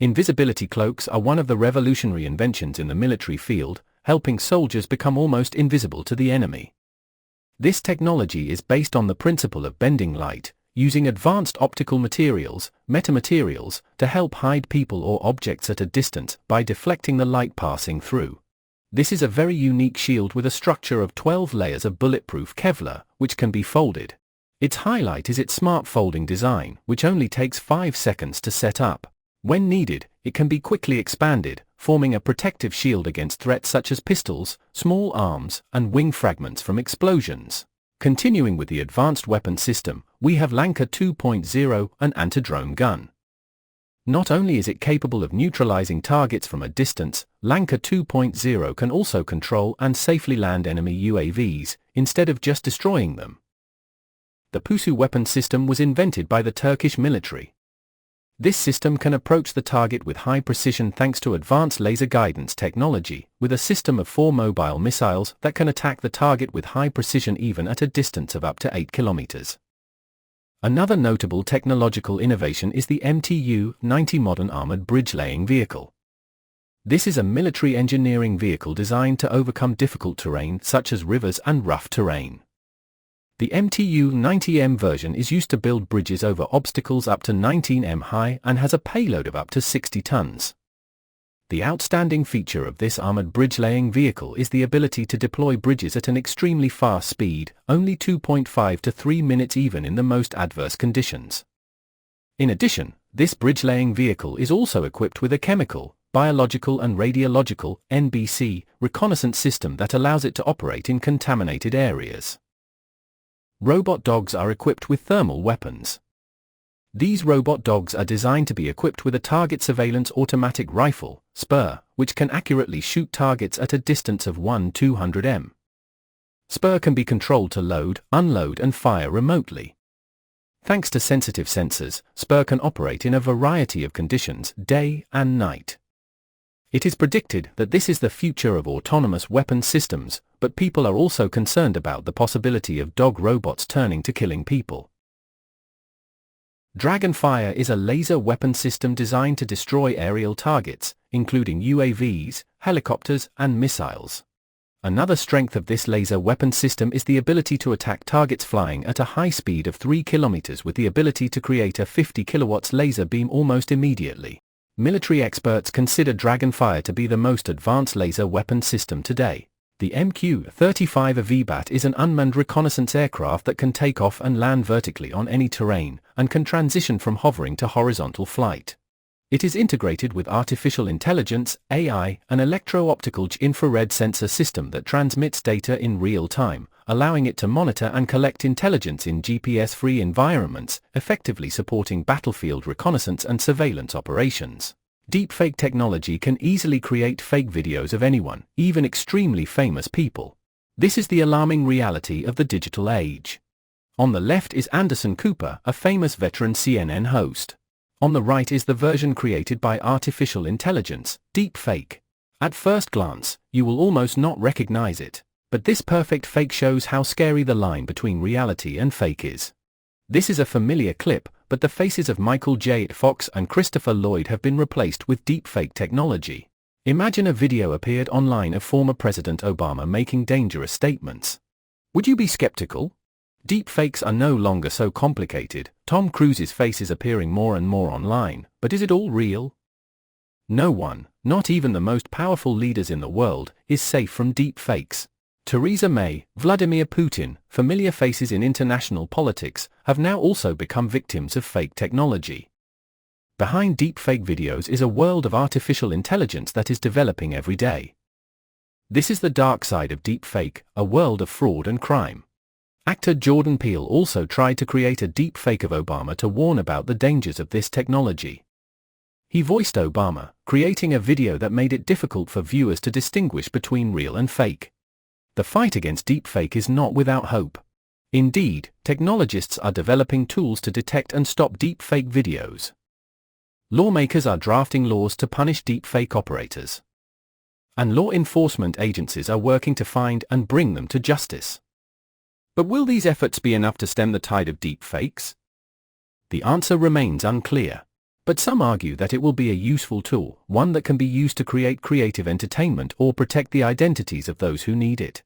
Invisibility cloaks are one of the revolutionary inventions in the military field, helping soldiers become almost invisible to the enemy. This technology is based on the principle of bending light, using advanced optical materials, metamaterials, to help hide people or objects at a distance by deflecting the light passing through. This is a very unique shield with a structure of 12 layers of bulletproof Kevlar, which can be folded. Its highlight is its smart folding design, which only takes 5 seconds to set up. When needed, it can be quickly expanded, forming a protective shield against threats such as pistols, small arms, and wing fragments from explosions. Continuing with the advanced weapon system, we have Lanka 2.0, an anti-drone gun. Not only is it capable of neutralizing targets from a distance, Lanka 2.0 can also control and safely land enemy UAVs, instead of just destroying them. The Pusu weapon system was invented by the Turkish military. This system can approach the target with high precision thanks to advanced laser guidance technology, with a system of 4 mobile missiles that can attack the target with high precision even at a distance of up to 8 kilometers. Another notable technological innovation is the MTU-90 modern armored bridge-laying vehicle. This is a military engineering vehicle designed to overcome difficult terrain such as rivers and rough terrain. The MTU-90M version is used to build bridges over obstacles up to 19 m high and has a payload of up to 60 tons. The outstanding feature of this armored bridge-laying vehicle is the ability to deploy bridges at an extremely fast speed, only 2.5 to 3 minutes even in the most adverse conditions. In addition, this bridge-laying vehicle is also equipped with a chemical, biological and radiological (NBC) reconnaissance system that allows it to operate in contaminated areas. Robot dogs are equipped with thermal weapons. These robot dogs are designed to be equipped with a target surveillance automatic rifle, SPUR, which can accurately shoot targets at a distance of 1-200 m. SPUR can be controlled to load, unload and fire remotely. Thanks to sensitive sensors, SPUR can operate in a variety of conditions, day and night. It is predicted that this is the future of autonomous weapon systems, but people are also concerned about the possibility of dog robots turning to killing people. Dragonfire is a laser weapon system designed to destroy aerial targets, including UAVs, helicopters, and missiles. Another strength of this laser weapon system is the ability to attack targets flying at a high speed of 3 km with the ability to create a 50 kW laser beam almost immediately. Military experts consider Dragonfire to be the most advanced laser weapon system today. The MQ-35 VBAT is an unmanned reconnaissance aircraft that can take off and land vertically on any terrain, and can transition from hovering to horizontal flight. It is integrated with artificial intelligence, AI, an electro-optical infrared sensor system that transmits data in real time, allowing it to monitor and collect intelligence in GPS-free environments, effectively supporting battlefield reconnaissance and surveillance operations. Deepfake technology can easily create fake videos of anyone, even extremely famous people. This is the alarming reality of the digital age. On the left is Anderson Cooper, a famous veteran CNN host. On the right is the version created by artificial intelligence, deepfake. At first glance, you will almost not recognize it, but this perfect fake shows how scary the line between reality and fake is. This is a familiar clip, but the faces of Michael J. Fox and Christopher Lloyd have been replaced with deepfake technology. Imagine a video appeared online of former President Obama making dangerous statements. Would you be skeptical? Deepfakes are no longer so complicated. Tom Cruise's face is appearing more and more online, but is it all real? No one, not even the most powerful leaders in the world, is safe from deepfakes. Theresa May, Vladimir Putin, familiar faces in international politics, have now also become victims of fake technology. Behind deepfake videos is a world of artificial intelligence that is developing every day. This is the dark side of deepfake, a world of fraud and crime. Actor Jordan Peele also tried to create a deepfake of Obama to warn about the dangers of this technology. He voiced Obama, creating a video that made it difficult for viewers to distinguish between real and fake. The fight against deepfake is not without hope. Indeed, technologists are developing tools to detect and stop deepfake videos. Lawmakers are drafting laws to punish deepfake operators. And law enforcement agencies are working to find and bring them to justice. But will these efforts be enough to stem the tide of deepfakes? The answer remains unclear. But some argue that it will be a useful tool, one that can be used to create creative entertainment or protect the identities of those who need it.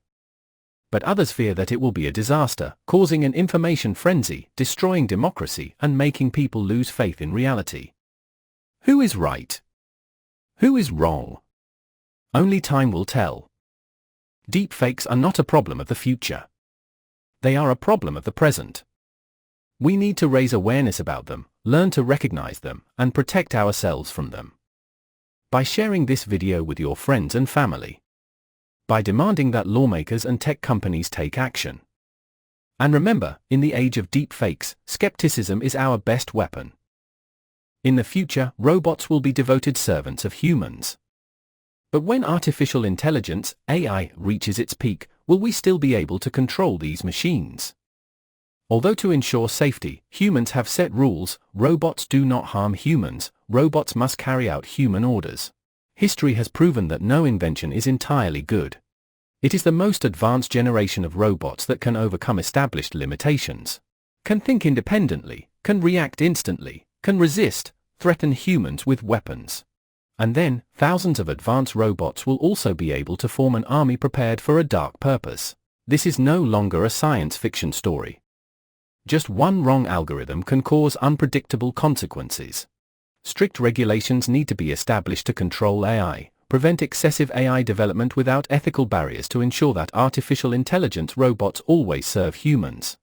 But others fear that it will be a disaster, causing an information frenzy, destroying democracy, and making people lose faith in reality. Who is right? Who is wrong? Only time will tell. Deepfakes are not a problem of the future. They are a problem of the present. We need to raise awareness about them, learn to recognize them, and protect ourselves from them. By sharing this video with your friends and family. By demanding that lawmakers and tech companies take action. And remember, in the age of deepfakes, skepticism is our best weapon. In the future, robots will be devoted servants of humans. But when artificial intelligence, AI, reaches its peak, will we still be able to control these machines? Although to ensure safety, humans have set rules, robots do not harm humans, robots must carry out human orders. History has proven that no invention is entirely good. It is the most advanced generation of robots that can overcome established limitations. Can think independently, can react instantly, can resist, threaten humans with weapons. And then, thousands of advanced robots will also be able to form an army prepared for a dark purpose. This is no longer a science fiction story. Just one wrong algorithm can cause unpredictable consequences. Strict regulations need to be established to control AI, prevent excessive AI development without ethical barriers to ensure that artificial intelligence robots always serve humans.